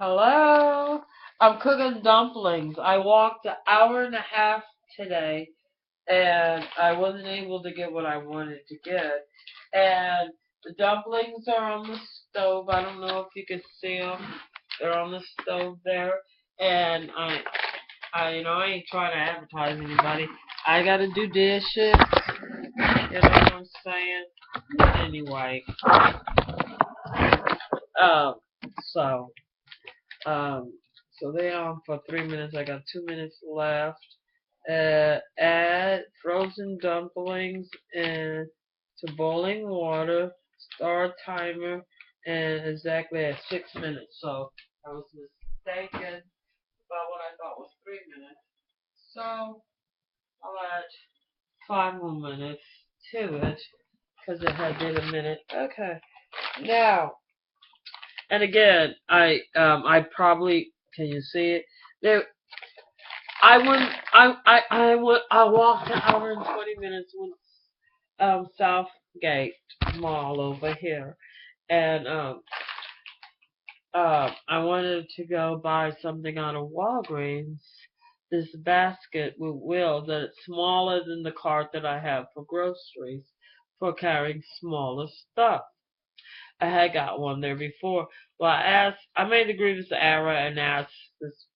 Hello. I'm cooking dumplings. I walked an hour and a half today, and I wasn't able to get what I wanted to get. And the dumplings are on the stove. I don't know if you can see them. They're on the stove there. And I ain't trying to advertise anybody. I gotta do dishes. You know what I'm saying? Anyway, um, so. Um, so they on for 3 minutes. I got 2 minutes left. Add frozen dumplings and to boiling water. Start timer and exactly at 6 minutes. So I was mistaken about what I thought was 3 minutes. So I'll add 5 more minutes to it because it had been a minute. Okay. Now, and again, I probably can you see it? There, I walked an hour and 20 minutes with Southgate Mall over here, and I wanted to go buy something out of Walgreens. This basket with wheels that it's smaller than the cart that I have for groceries for carrying smaller stuff. I had got one there before. Well, I made the grievous error and asked this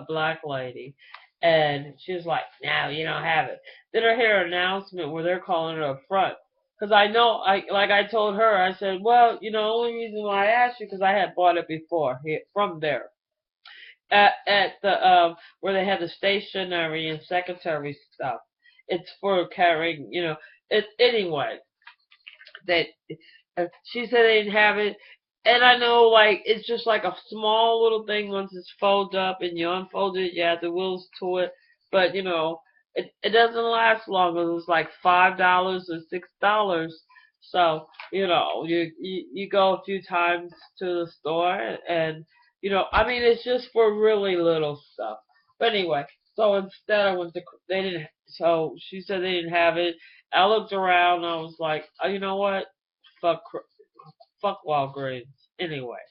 black lady, and she was like, "No, you don't have it." Then I hear an announcement where they're calling it up front. Because I know, like I told her, I said, well, the only reason why I asked you because I had bought it before here, from there at the where they had the stationery and secretary stuff. It's for carrying, it anyway. That she said they didn't have it, and I know like it's just like a small little thing once it's folded up and you unfold it, you add the wheels to it, but it doesn't last long. It was like $5 or $6. So you go a few times to the store and I mean it's just for really little stuff. But anyway, so instead I went to they didn't so she said they didn't have it. I looked around and I was like, oh, you know what? Fuck, fuck Walgreens. Anyway,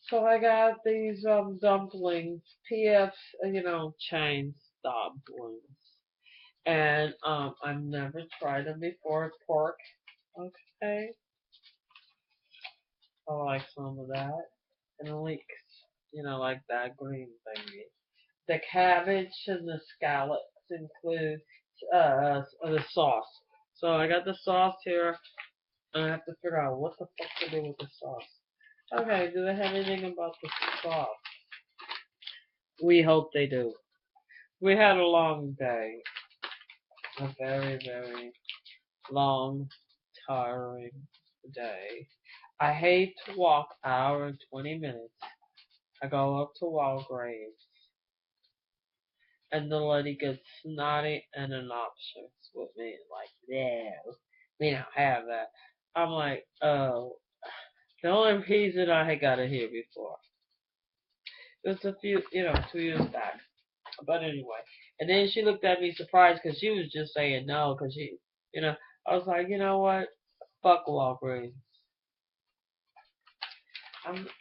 so I got these dumplings, PF's, chain dumplings, and I've never tried them before. Pork, okay. I like some of that, and leeks, like that green thingy. The cabbage and the scallops include the sauce. So I got the sauce here. I have to figure out what the fuck to do with the sauce. Okay, do they have anything about the sauce? We hope they do. We had a long day. A very, very long, tiring day. I hate to walk an hour and 20 minutes. I go up to Walgreens and the lady gets snotty and obnoxious with me. Like, no, we don't have that. I'm like, oh. The only reason I had got it here before. It was a few, 2 years back. But anyway. And then she looked at me surprised because she was just saying no because I was like, you know what? Fuck Walgreens.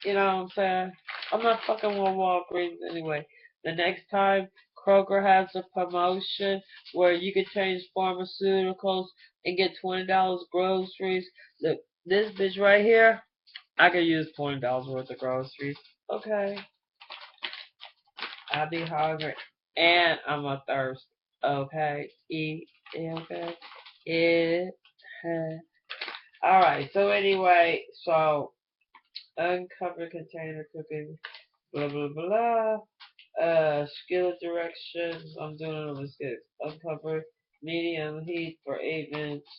You know what I'm saying? I'm not fucking with Walgreens anyway. The next time Kroger has a promotion where you can change pharmaceuticals and get $20 groceries, look, this bitch right here, I could use $20 worth of groceries. Okay. I be hungry and I'm a thirst. Okay. Okay. It. Alright, so anyway, so uncover container cooking, blah blah blah. Skillet directions. I'm doing it over skillet. Uncover medium heat for 8 minutes.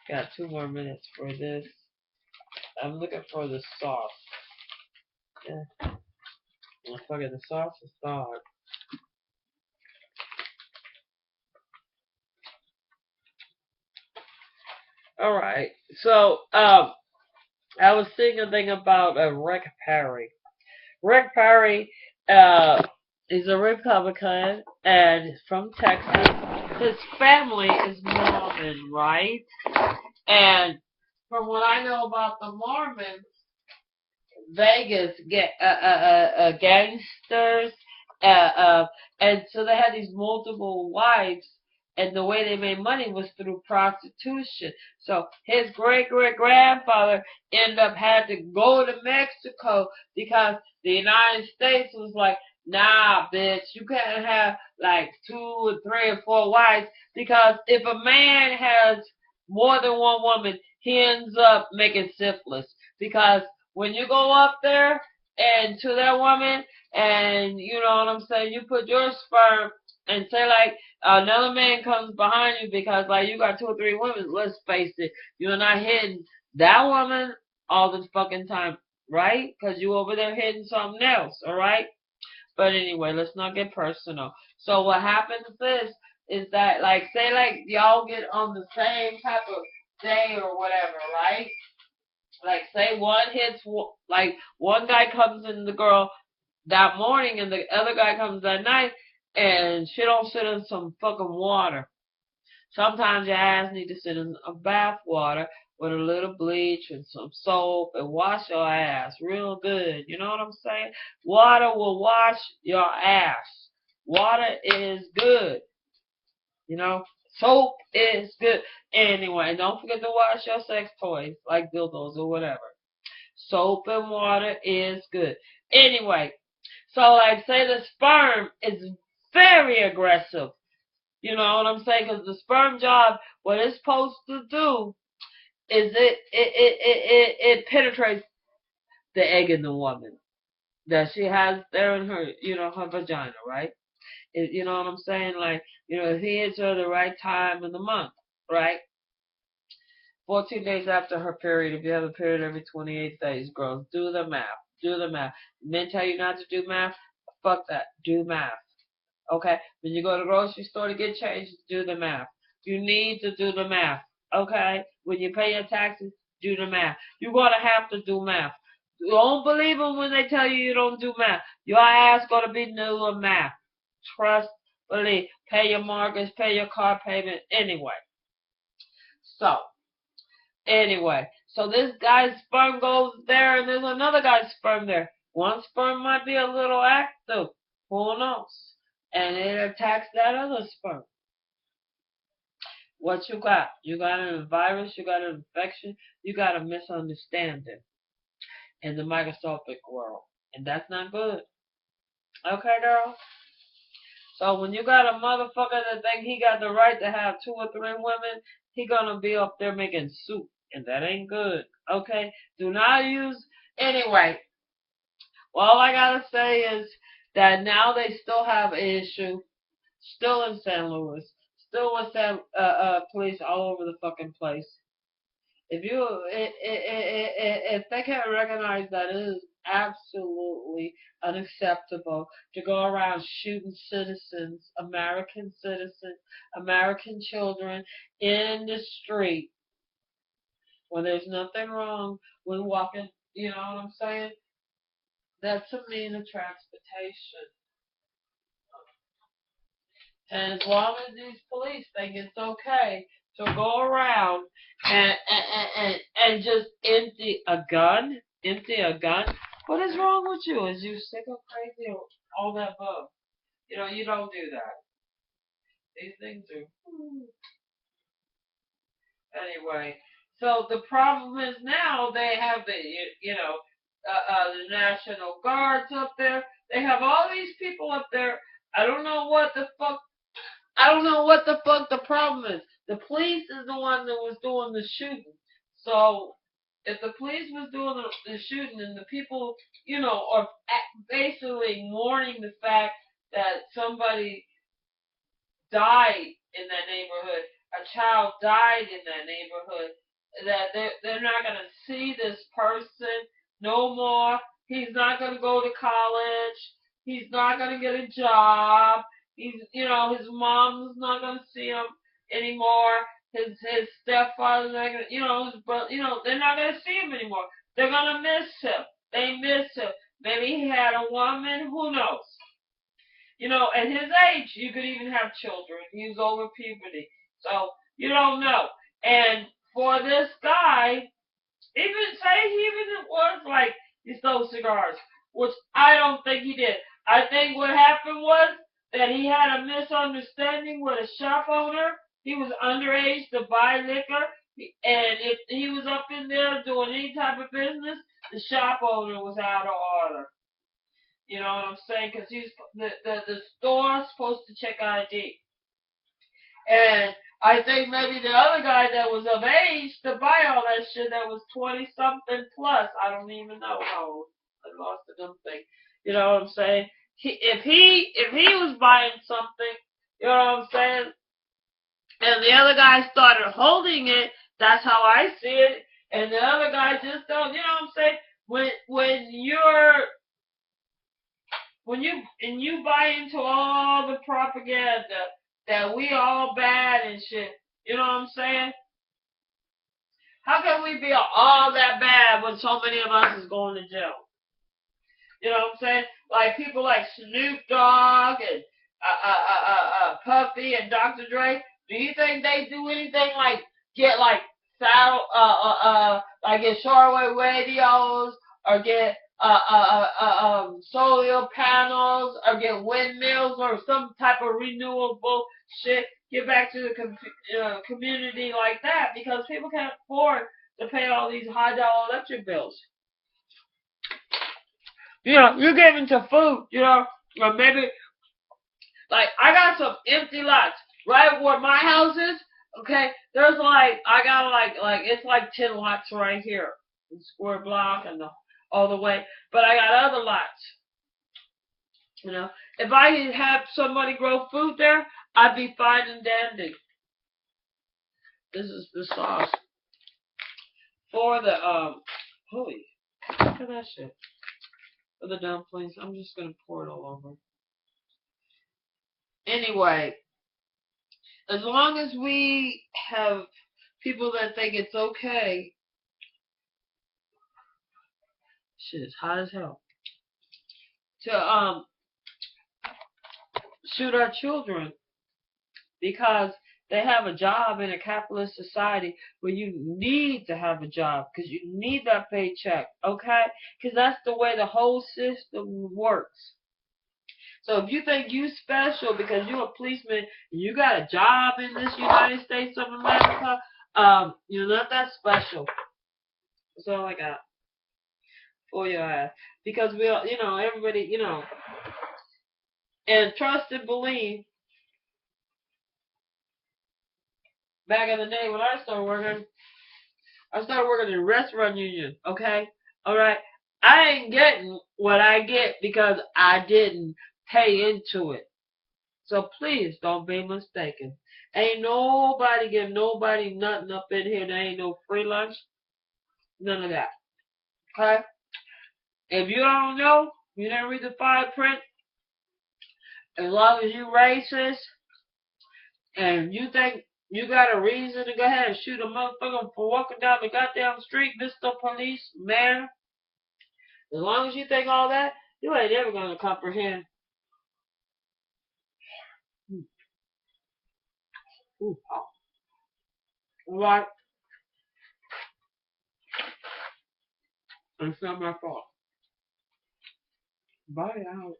Got 2 more minutes for this. I'm looking for the sauce. Yeah. Fucking the sauce is gone. All right. So, I was seeing a thing about Rick Perry. Rick Perry, is a Republican and he's from Texas. His family is Mormon, right? And from what I know about the Mormons, Vegas gangsters, and so they had these multiple wives, and the way they made money was through prostitution. So his great grandfather ended up had to go to Mexico because the United States was like, nah, bitch, you can't have like 2 or 3 or 4 wives because if a man has more than one woman, he ends up making syphilis because when you go up there and to that woman and you know what I'm saying, you put your sperm and say like another man comes behind you because like you got 2 or 3 women, let's face it, you're not hitting that woman all the fucking time, right? Because you over there hitting something else, all right? But anyway, let's not get personal. So what happens is that like say like y'all get on the same type of day or whatever, right? Like say one hits like one guy comes in the girl that morning and the other guy comes that night and she don't sit in some fucking water. Sometimes your ass need to sit in a bath water with a little bleach and some soap and wash your ass real good. You know what I'm saying? Water will wash your ass. Water is good. You know, soap is good. Anyway, don't forget to wash your sex toys like dildos or whatever. Soap and water is good. Anyway, so like say the sperm is very aggressive. You know what I'm saying? Because the sperm job, what it's supposed to do is it penetrates the egg in the woman that she has there in her, you know, her vagina, right? You know what I'm saying? Like, you know, if he hits her the right time in the month, right? 14 days after her period, if you have a period every 28 days, girls, do the math. Do the math. Men tell you not to do math. Fuck that. Do math. Okay? When you go to the grocery store to get change, do the math. You need to do the math. Okay? When you pay your taxes, do the math. You're going to have to do math. Don't believe them when they tell you you don't do math. Your ass going to be new at math. Trust, believe. Pay your mortgage, pay your car payment. Anyway, so this guy's sperm goes there and there's another guy's sperm there. One sperm might be a little active. Who knows? And it attacks that other sperm. What you got? You got a virus, you got an infection, you got a misunderstanding in the microscopic world. And that's not good. Okay, girl? So when you got a motherfucker that think he got the right to have 2 or 3 women, he gonna be up there making soup. And that ain't good. Okay? Do not use anyway. All I gotta say is that now they still have an issue, still in St. Louis, still with that police all over the fucking place. If they can't recognize that it is absolutely unacceptable to go around shooting citizens, American children in the street when there's nothing wrong with walking, you know what I'm saying? That's a mean of transportation. And as long as these police think it's okay to go around and just empty a gun, what is wrong with you? Is you sick or crazy or all that above? You know, you don't do that. These things are anyway. So the problem is now they have the the National Guards up there. They have all these people up there. I don't know what the fuck the problem is. The police is the one that was doing the shooting. So if the police was doing the shooting and the people, you know, are basically mourning the fact that somebody died in that neighborhood, a child died in that neighborhood, that they're not going to see this person no more. He's not going to go to college. He's not going to get a job. His mom's not going to see him anymore. His stepfather's not going to, his brother, they're not going to see him anymore. They're going to miss him. They miss him. Maybe he had a woman. Who knows? At his age, you could even have children. He was over puberty. So, you don't know. And for this guy, even say he even was like, you those cigars, which I don't think he did. I think what happened was that he had a misunderstanding with a shop owner. He was underage to buy liquor, and if he was up in there doing any type of business, the shop owner was out of order. You know what I'm saying? Because the store's supposed to check ID. And I think maybe the other guy that was of age to buy all that shit that was 20 something plus. I don't even know how old. I lost the dumb thing. You know what I'm saying? If he was buying something, you know what I'm saying, and the other guy started holding it, that's how I see it. And the other guy just don't, you know what I'm saying? When you buy into all the propaganda that we all bad and shit, you know what I'm saying? How can we be all that bad when so many of us is going to jail? You know what I'm saying? Like people like Snoop Dogg and Puffy and Dr. Dre. Do you think they do anything like get like saddle like get shortwave radios or get solar panels or get windmills or some type of renewable shit? Get back to the community like that because people can't afford to pay all these high dollar electric bills. You know, you're getting to food, you know, or maybe, like, I got some empty lots right where my house is, okay? There's I got it's like 10 lots right here, the square block and all the way, but I got other lots, you know. If I could have somebody grow food there, I'd be fine and dandy. This is the sauce for the, holy, look at that shit. For the dumplings, I'm just going to pour it all over. Anyway, as long as we have people that think it's okay, shit, it's hot as hell, to shoot our children because they have a job in a capitalist society where you need to have a job because you need that paycheck, okay? Because that's the way the whole system works. So if you think you special because you're a policeman and you got a job in this United States of America, you're not that special. That's all I got for your ass. Because we all, everybody, and trust and believe. Back in the day when I started working in the restaurant union, okay? Alright? I ain't getting what I get because I didn't pay into it. So please don't be mistaken. Ain't nobody give nobody nothing up in here. There ain't no free lunch. None of that. Okay? If you don't know, you didn't read the fine print, as long as you racist and you think you got a reason to go ahead and shoot a motherfucker for walking down the goddamn street, Mr. Policeman, as long as you think all that, you ain't ever gonna comprehend. Ooh, oh. Right? It's not my fault. Bye out.